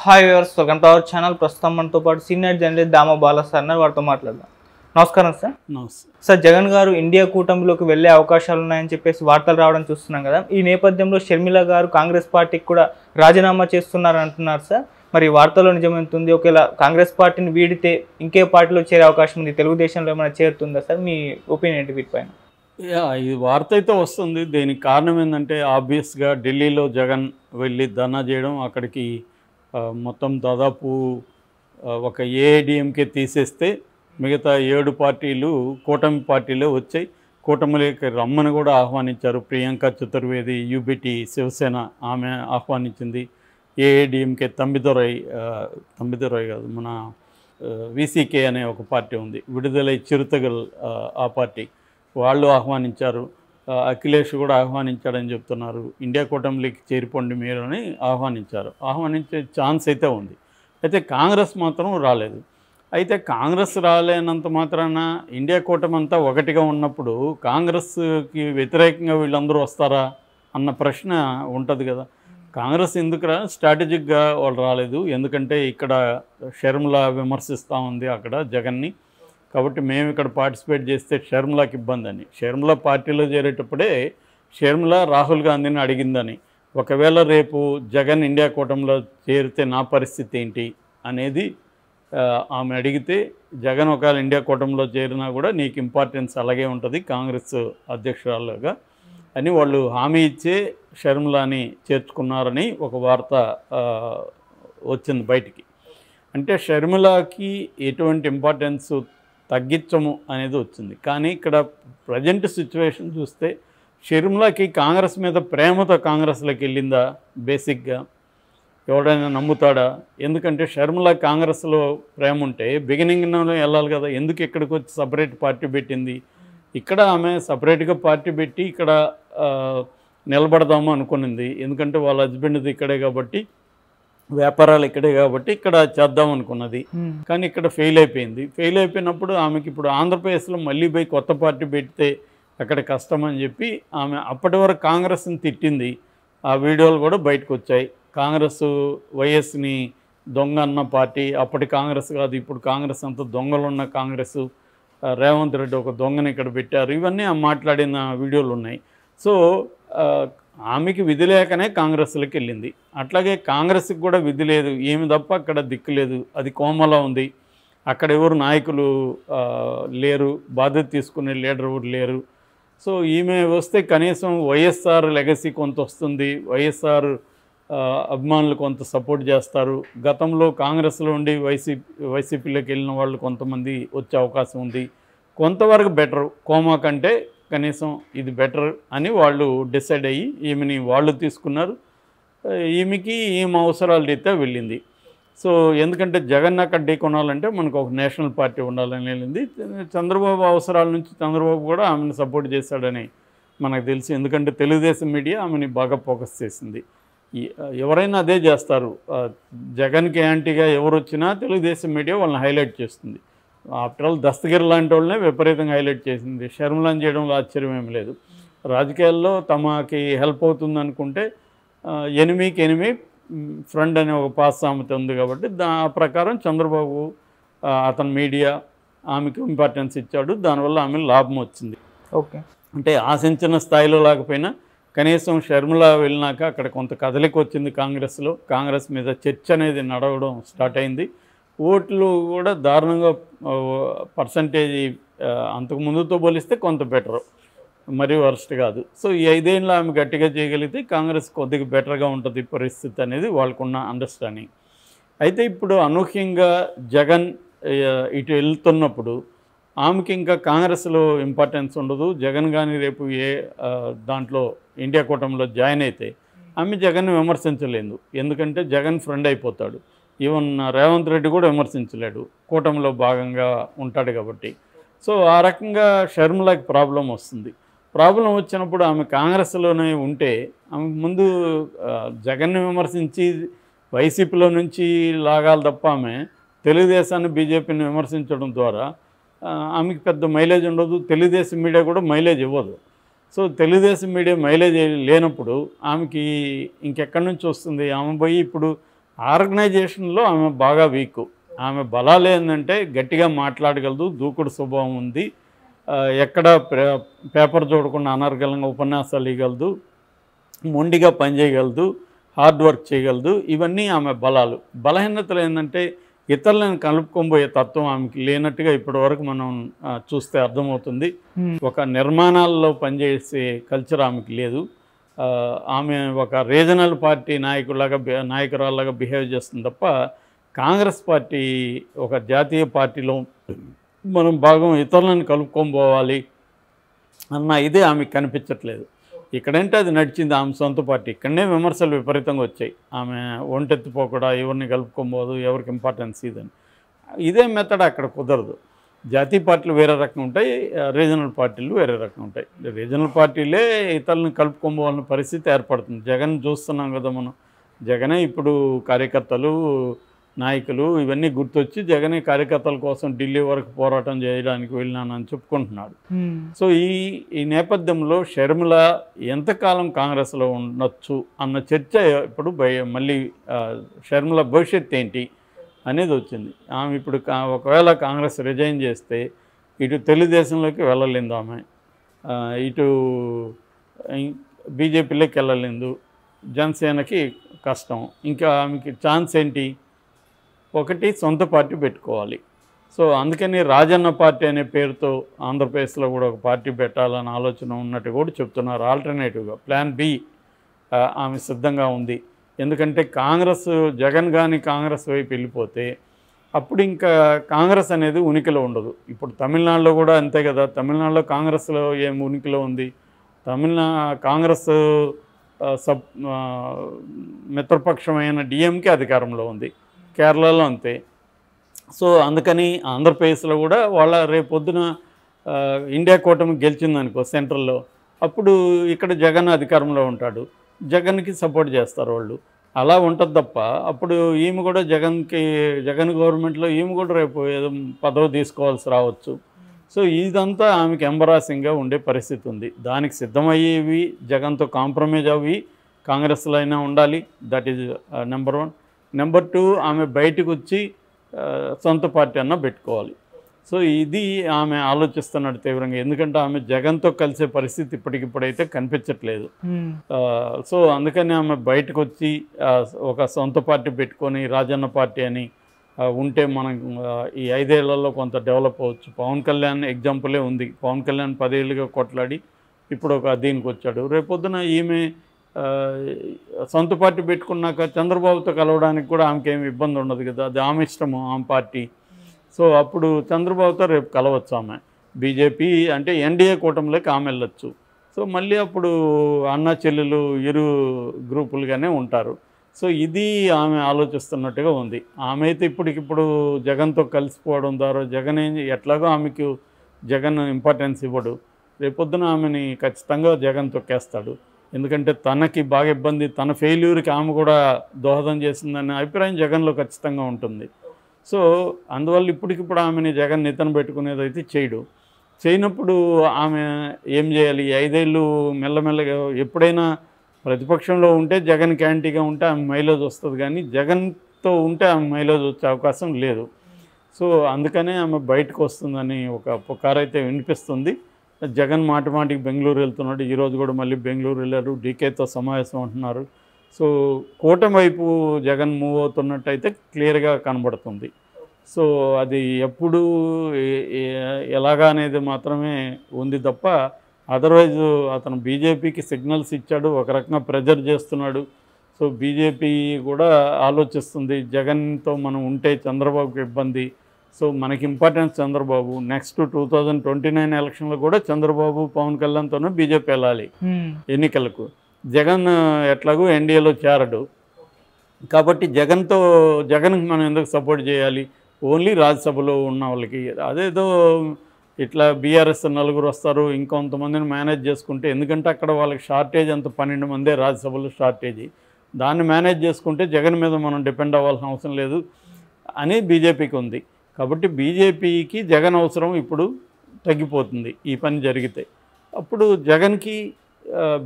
Hi viewers, welcome to our channel. ప్రస్తుతం మనతో పాటు సీనియర్ జర్నలిస్ట్ దామ బాలా సార్ అన్నారు. వారితో మాట్లాడదాం. నమస్కారం సార్. సార్, జగన్ గారు ఇండియా కూటమిలోకి వెళ్ళే అవకాశాలు ఉన్నాయని చెప్పేసి వార్తలు రావడం చూస్తున్నాం కదా. ఈ నేపథ్యంలో షర్మిల గారు కాంగ్రెస్ పార్టీకి కూడా రాజీనామా చేస్తున్నారు అంటున్నారు సార్. మరి వార్తలో నిజమవుతుంది? ఒకవేళ కాంగ్రెస్ పార్టీని వీడితే ఇంకే పార్టీలో చేరే అవకాశం ఉంది, తెలుగుదేశంలో ఏమైనా చేరుతుందా సార్? మీ ఒపీనియన్ ఏంటి వీటిపైన? ఇది వార్త అయితే వస్తుంది. దీనికి కారణం ఏంటంటే ఆబ్వియస్గా ఢిల్లీలో జగన్ వెళ్ళి ధర్నా చేయడం, అక్కడికి మొత్తం దాదాపు ఒక ఏఐడిఎంకే తీసేస్తే మిగతా 7 పార్టీలు కూటమి పార్టీలే వచ్చాయి. కూటమిలోకి రమ్మని కూడా ఆహ్వానించారు. ప్రియాంక చతుర్వేది, యూబిటి, శివసేన ఆమె ఆహ్వానించింది. ఏఐడిఎంకే తంబిదొరై కాదు, మన విసికే అనే ఒక పార్టీ ఉంది, విడుదలై చిరుతగల్, ఆ పార్టీ వాళ్ళు ఆహ్వానించారు. అఖిలేష్ కూడా ఆహ్వానించాడని చెప్తున్నారు. ఇండియా కూటమిలోకి చేరిపోండి మీరు అని ఆహ్వానించే ఛాన్స్ అయితే ఉంది. అయితే కాంగ్రెస్ మాత్రం రాలేదు. అయితే కాంగ్రెస్ రాలేనంత మాత్రాన ఇండియా కూటమి అంతా ఒకటిగా ఉన్నప్పుడు కాంగ్రెస్కి వ్యతిరేకంగా వీళ్ళందరూ వస్తారా అన్న ప్రశ్న ఉంటుంది కదా. కాంగ్రెస్ ఎందుకు స్ట్రాటజిక్గా వాళ్ళు రాలేదు. ఎందుకంటే ఇక్కడ షర్మిల విమర్శిస్తూ ఉంది అక్కడ జగన్ని. కాబట్టి మేము ఇక్కడ పార్టిసిపేట్ చేస్తే షర్మిలాకి ఇబ్బంది అని. షర్మిల పార్టీలో చేరేటప్పుడే షర్మిల రాహుల్ గాంధీని అడిగిందని, ఒకవేళ రేపు జగన్ ఇండియా కూటమిలో చేరితే నా పరిస్థితి ఏంటి అనేది ఆమె అడిగితే, జగన్ ఒకవేళ ఇండియా కూటమిలో చేరినా కూడా నీకు ఇంపార్టెన్స్ అలాగే ఉంటుంది కాంగ్రెస్ అధ్యక్షురాలుగా అని వాళ్ళు హామీ ఇచ్చే షర్మిలాని చేర్చుకున్నారని ఒక వార్త వచ్చింది బయటికి. అంటే షర్మిలాకి ఎటువంటి ఇంపార్టెన్స్ తగ్గించము అనేది వచ్చింది. కానీ ఇక్కడ ప్రజెంట్ సిచ్యువేషన్ చూస్తే షర్మిలాకి కాంగ్రెస్ మీద ప్రేమతో కాంగ్రెస్లోకి వెళ్ళిందా? బేసిక్గా ఎవడైనా నమ్ముతాడా? ఎందుకంటే షర్మిల కాంగ్రెస్లో ప్రేమ ఉంటే బిగినింగ్లో వెళ్ళాలి కదా. ఎందుకు ఇక్కడికి వచ్చి సపరేట్ పార్టీ పెట్టింది? ఇక్కడ ఆమె సపరేట్గా పార్టీ పెట్టి ఇక్కడ నిలబడదాము అనుకునింది. ఎందుకంటే వాళ్ళ హస్బెండ్ది ఇక్కడే కాబట్టి, వ్యాపారాలు ఇక్కడే కాబట్టి ఇక్కడ చేద్దాం అనుకున్నది. కానీ ఇక్కడ ఫెయిల్ అయిపోయింది. ఫెయిల్ అయిపోయినప్పుడు ఆమెకి ఇప్పుడు ఆంధ్రప్రదేశ్లో మళ్ళీ పోయి కొత్త పార్టీ పెడితే అక్కడ కష్టం అని చెప్పి ఆమె అప్పటి వరకు కాంగ్రెస్ని తిట్టింది. ఆ వీడియోలు కూడా బయటకు వచ్చాయి. కాంగ్రెస్ వైఎస్ని దొంగ అన్న పార్టీ, అప్పటి కాంగ్రెస్ కాదు, ఇప్పుడు కాంగ్రెస్ అంతా దొంగలున్న కాంగ్రెస్, రేవంత్ రెడ్డి ఒక దొంగని ఇక్కడ పెట్టారు, ఇవన్నీ మాట్లాడిన వీడియోలు ఉన్నాయి. సో ఆమెకి విధి లేకనే కాంగ్రెస్లోకి వెళ్ళింది. అట్లాగే కాంగ్రెస్కి కూడా విధి లేదు, ఏమి తప్ప అక్కడ దిక్కు లేదు. అది కోమలా ఉంది. అక్కడ ఎవరు నాయకులు లేరు, బాధ్యత తీసుకునే లీడర్ ఎవరు లేరు. సో ఈమె వస్తే కనీసం వైఎస్ఆర్ లెగసీ కొంత వస్తుంది, వైఎస్ఆర్ అభిమానులు కొంత సపోర్ట్ చేస్తారు. గతంలో కాంగ్రెస్లో ఉండి వైసీపీలోకి వెళ్ళిన వాళ్ళు కొంతమంది వచ్చే అవకాశం ఉంది. కొంతవరకు బెటర్, కోమా కంటే కనీసం ఇది బెటర్ అని వాళ్ళు డిసైడ్ అయ్యి ఈమెని వాళ్ళు తీసుకున్నారు. ఈమెకి ఈమె అవసరాలు రీత్యా వెళ్ళింది. సో ఎందుకంటే జగన్ అక్కడ ఢీకొనాలంటే మనకు ఒక నేషనల్ పార్టీ ఉండాలని వెళ్ళింది. చంద్రబాబు అవసరాల నుంచి చంద్రబాబు కూడా ఆమెను సపోర్ట్ చేశాడని మనకు తెలుసు. ఎందుకంటే తెలుగుదేశం మీడియా ఆమెని బాగా ఫోకస్ చేసింది. ఎవరైనా అదే చేస్తారు. జగన్కి యాంటీగా ఎవరు వచ్చినా తెలుగుదేశం మీడియా వాళ్ళని హైలైట్ చేస్తుంది. ఆఫ్టర్ ఆల్ దస్తగిరి లాంటి వాళ్ళనే విపరీతంగా హైలైట్ చేసింది. షర్మిలాని చేయడంలో ఆశ్చర్యం ఏమి లేదు. రాజకీయాల్లో తమకి హెల్ప్ అవుతుంది అనుకుంటే ఎనిమికి ఎనిమి ఫ్రెండ్ అనే ఒక పాస్ సామెత ఉంది కాబట్టి ఆ ప్రకారం చంద్రబాబు అతని మీడియా ఆమెకు ఇంపార్టెన్స్ ఇచ్చాడు. దానివల్ల ఆమె లాభం వచ్చింది. ఓకే, అంటే ఆశించిన స్థాయిలో లేకపోయినా కనీసం షర్మిల వెళ్ళినాక అక్కడ కొంత కదలిక వచ్చింది కాంగ్రెస్లో. కాంగ్రెస్ మీద చర్చ అనేది నడవడం స్టార్ట్ అయింది. ఓట్లు కూడా దారుణంగా పర్సంటేజ్ అంతకు ముందుతో పోలిస్తే కొంత బెటర్, మరీ వర్స్ట్ కాదు. సో ఈ 5 ఏళ్ళు ఆమె గట్టిగా చేయగలిగితే కాంగ్రెస్ కొద్దిగా బెటర్గా ఉంటుంది పరిస్థితి అనేది వాళ్ళకున్న అండర్స్టాండింగ్. అయితే ఇప్పుడు అనూహ్యంగా జగన్ ఇటు వెళ్తున్నప్పుడు ఆమెకి ఇంకా కాంగ్రెస్లో ఇంపార్టెన్స్ ఉండదు. జగన్ కానీ రేపు దాంట్లో ఇండియా కూటమిలో జాయిన్ అయితే ఆమె జగన్ని విమర్శించలేదు. ఎందుకంటే జగన్ ఫ్రెండ్ అయిపోతాడు. ఈవెన్ రేవంత్ రెడ్డి కూడా విమర్శించలేడు, కూటమిలో భాగంగా ఉంటాడు కాబట్టి. సో ఆ రకంగా షర్మిలాకి ప్రాబ్లం వస్తుంది. ప్రాబ్లం వచ్చినప్పుడు ఆమె కాంగ్రెస్లోనే ఉంటే ఆమె ముందు జగన్ని విమర్శించి వైసీపీలో నుంచి లాగాలి తప్ప ఆమె తెలుగుదేశాన్ని బీజేపీని విమర్శించడం ద్వారా ఆమెకి పెద్ద మైలేజ్ ఉండదు. తెలుగుదేశం మీడియా కూడా మైలేజ్ ఇవ్వదు. సో తెలుగుదేశం మీడియా మైలేజ్ లేనప్పుడు ఆమెకి ఇంకెక్కడి నుంచి వస్తుంది? ఆమె పోయి ఇప్పుడు ఆర్గనైజేషన్లో ఆమె బాగా వీక్. ఆమె బలాలు ఏంటంటే గట్టిగా మాట్లాడగలదు, దూకుడు స్వభావం ఉంది, ఎక్కడ పేపర్ చూడకుండా అనర్గళంగా ఉపన్యాసాలు ఇవ్వగలదు, మొండిగా పనిచేయగలదు, హార్డ్ వర్క్ చేయగలదు. ఇవన్నీ ఆమె బలాలు. బలహీనతలు ఏంటంటే ఇతరులను కలుపుకొనిపోయే తత్వం ఆమెకి లేనట్టుగా ఇప్పటివరకు మనం చూస్తే అర్థమవుతుంది. ఒక నిర్మాణాల్లో పనిచేసే కల్చర్ ఆమెకి లేదు. ఆమె ఒక రీజనల్ పార్టీ నాయకురాల్లాగా బిహేవ్ చేస్తుంది తప్ప కాంగ్రెస్ పార్టీ ఒక జాతీయ పార్టీలో మనం భాగం ఇతరులను కలుపుకొని పోవాలి అన్న ఇది ఆమెకు కనిపించట్లేదు. ఇక్కడంటే అది నడిచింది ఆమె సొంత పార్టీ. ఇక్కడనే విమర్శలు విపరీతంగా వచ్చాయి. ఆమె ఒంటెత్తిపోకుండా ఎవరిని కలుపుకోబోదు, ఎవరికి ఇంపార్టెన్స్ ఇదని. ఇదే మెథడ్ అక్కడ కుదరదు. జాతీయ పార్టీలు వేరే రకం ఉంటాయి, రీజనల్ పార్టీలు వేరే రకం ఉంటాయి. రీజనల్ పార్టీలే ఇతరులను కలుపుకోవాలన్న పరిస్థితి ఏర్పడుతుంది. జగన్ చూస్తున్నాం కదా మనం. జగనే ఇప్పుడు కార్యకర్తలు, నాయకులు ఇవన్నీ గుర్తొచ్చి జగనే కార్యకర్తల కోసం ఢిల్లీ వరకు పోరాటం చేయడానికి వెళ్ళినానని చెప్పుకుంటున్నాడు. సో ఈ నేపథ్యంలో షర్మిల ఎంతకాలం కాంగ్రెస్లో ఉండొచ్చు అన్న చర్చ ఇప్పుడు మళ్ళీ షర్మిల భవిష్యత్తు ఏంటి అనేది వచ్చింది. ఆమె ఇప్పుడు ఒకవేళ కాంగ్రెస్ రిజైన్ చేస్తే ఇటు తెలుగుదేశంలోకి వెళ్ళలేదు, ఆమె ఇటు బీజేపీలోకి వెళ్ళలేదు, జనసేనకి కష్టం. ఇంకా ఆమెకి ఛాన్స్ ఏంటి? ఒకటి సొంత పార్టీ పెట్టుకోవాలి. సో అందుకని రాజన్న పార్టీ అనే పేరుతో ఆంధ్రప్రదేశ్లో కూడా ఒక పార్టీ పెట్టాలని ఆలోచన ఉన్నట్టు కూడా చెప్తున్నారు. ఆల్టర్నేటివ్గా ప్లాన్ బి ఆమె సిద్ధంగా ఉంది. ఎందుకంటే జగన్ కానీ కాంగ్రెస్ వైపు వెళ్ళిపోతే అప్పుడు ఇంకా కాంగ్రెస్ అనేది ఉనికిలో ఉండదు. ఇప్పుడు తమిళనాడులో కూడా అంతే కదా. తమిళనాడులో కాంగ్రెస్లో ఏం ఉనికిలో ఉంది? కాంగ్రెస్ మిత్రపక్షమైన డిఎంకే అధికారంలో ఉంది. కేరళలో అంతే. సో అందుకని ఆంధ్రప్రదేశ్లో కూడా వాళ్ళ రేపొద్దున ఇండియా కూటమి గెలిచిందనుకో సెంట్రల్లో, అప్పుడు ఇక్కడ జగన్ అధికారంలో ఉంటాడు, జగన్కి సపోర్ట్ చేస్తారు వాళ్ళు. అలా ఉంటుంది తప్ప అప్పుడు ఈమె కూడా జగన్ గవర్నమెంట్లో ఈమె కూడా రేపు ఏదో పదవి తీసుకోవాల్సి రావచ్చు. సో ఇదంతా ఆమెకి ఎంబరాసింగ్గా ఉండే పరిస్థితి ఉంది. దానికి సిద్ధమయ్యేవి జగన్తో కాంప్రమైజ్ అవి కాంగ్రెస్లో అయినా ఉండాలి. That is number 1. నెంబర్ 2, ఆమె బయటకు వచ్చి సొంత పార్టీ అన్నా పెట్టుకోవాలి. సో ఇది ఆమె ఆలోచిస్తున్నాడు తీవ్రంగా. ఎందుకంటే ఆమె జగన్తో కలిసే పరిస్థితి ఇప్పటికిప్పుడైతే కనిపించట్లేదు. సో అందుకని ఆమె బయటకు వచ్చి ఒక సొంత పార్టీ పెట్టుకొని రాజన్న పార్టీ అని ఉంటే మనం ఈ 5 ఏళ్లలో కొంత డెవలప్ అవ్వచ్చు. పవన్ కళ్యాణ్ ఎగ్జాంపులే ఉంది. పవన్ కళ్యాణ్ 10 ఏళ్ళుగా కొట్లాడి ఇప్పుడు ఒక దీనికి వచ్చాడు. రేపొద్దున ఈమె సొంత పార్టీ పెట్టుకున్నాక చంద్రబాబుతో కలవడానికి కూడా ఆమెకేమి ఇబ్బంది ఉండదు కదా. అది ఆమె ఇష్టము, ఆమె పార్టీ. సో అప్పుడు చంద్రబాబుతో రేపు కలవచ్చు ఆమె. బీజేపీ అంటే ఎన్డీఏ కూటమిలోకి ఆమె వెళ్ళొచ్చు. సో మళ్ళీ అప్పుడు అన్న చెల్లెలు ఇరు గ్రూపులుగానే ఉంటారు. సో ఇది ఆమె ఆలోచిస్తున్నట్టుగా ఉంది. ఆమె అయితే ఇప్పటికిప్పుడు జగన్తో కలిసిపోవడం ద్వారా ఎట్లాగో ఆమెకు జగన్ ఇంపార్టెన్స్ ఇవ్వడు. రేపొద్దున ఆమెని ఖచ్చితంగా జగన్ తొక్కేస్తాడు. ఎందుకంటే తనకి బాగా ఇబ్బంది, తన ఫెయిల్యూర్కి ఆమె కూడా దోహదం చేసిందనే అభిప్రాయం జగన్లో ఖచ్చితంగా ఉంటుంది. సో అందువల్ల ఇప్పటికిప్పుడు ఆమెని జగన్ నితన పెట్టుకునేది అయితే చేయనప్పుడు ఆమె ఏం చేయాలి? 5 ఏళ్ళు మెల్లమెల్లగా ఎప్పుడైనా ప్రతిపక్షంలో ఉంటే జగన్ క్యాంటీగా ఉంటే ఆమె మైలేజ్ వస్తుంది, కానీ జగన్తో ఉంటే ఆమె మైలేజ్ వచ్చే అవకాశం లేదు. సో అందుకనే ఆమె బయటకు వస్తుందని ఒక పుకారైతే వినిపిస్తుంది. జగన్ మాటికి బెంగళూరు వెళ్తున్నాడు. ఈరోజు కూడా మళ్ళీ బెంగళూరు వెళ్ళారు, డీకేతో సమావేశం అంటున్నారు. సో కూటమి వైపు జగన్ మూవ్ అవుతున్నట్టయితే క్లియర్గా కనబడుతుంది. సో అది ఎప్పుడు ఎలాగా అనేది మాత్రమే ఉంది తప్ప అదర్వైజ్ అతను బీజేపీకి సిగ్నల్స్ ఇచ్చాడు, ఒక రకంగా ప్రెజర్ చేస్తున్నాడు. సో బీజేపీ కూడా ఆలోచిస్తుంది జగన్తో మనం ఉంటే చంద్రబాబుకి ఇబ్బంది. సో మనకి ఇంపార్టెన్స్ చంద్రబాబు. నెక్స్ట్ 2029 ఎలక్షన్లో కూడా చంద్రబాబు పవన్ కళ్యాణ్తోనే బీజేపీ వెళ్ళాలి ఎన్నికలకు. జగన్ ఎట్లాగూ ఎన్డీఏలో చేరడు కాబట్టి జగన్కి మనం ఎందుకు సపోర్ట్ చేయాలి? ఓన్లీ రాజ్యసభలో ఉన్న వాళ్ళకి. అదేదో ఇట్లా బీఆర్ఎస్ 4 వస్తారు, ఇంకొంతమందిని మేనేజ్ చేసుకుంటే, ఎందుకంటే అక్కడ వాళ్ళకి షార్టేజ్ అంత 12 మందే రాజ్యసభలో షార్టేజీ. దాన్ని మేనేజ్ చేసుకుంటే జగన్ మీద మనం డిపెండ్ అవ్వాల్సిన అవసరం లేదు అని బీజేపీకి ఉంది. కాబట్టి బీజేపీకి జగన్ అవసరం ఇప్పుడు తగ్గిపోతుంది ఈ పని జరిగితే. అప్పుడు జగన్కి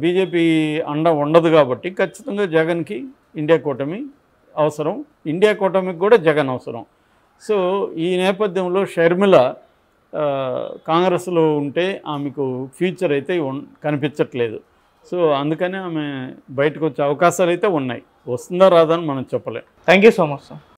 బీజేపీ అండ ఉండదు కాబట్టి ఖచ్చితంగా జగన్కి ఇండియా కూటమి అవసరం, ఇండియా కూటమికి కూడా జగన్ అవసరం. సో ఈ నేపథ్యంలో షర్మిల కాంగ్రెస్లో ఉంటే ఆమెకు ఫ్యూచర్ అయితే కనిపించట్లేదు. సో అందుకని ఆమె బయటకు వచ్చే అవకాశాలు అయితే ఉన్నాయి. వస్తుందా రాదని మనం చెప్పలేం. Thank you so much sir.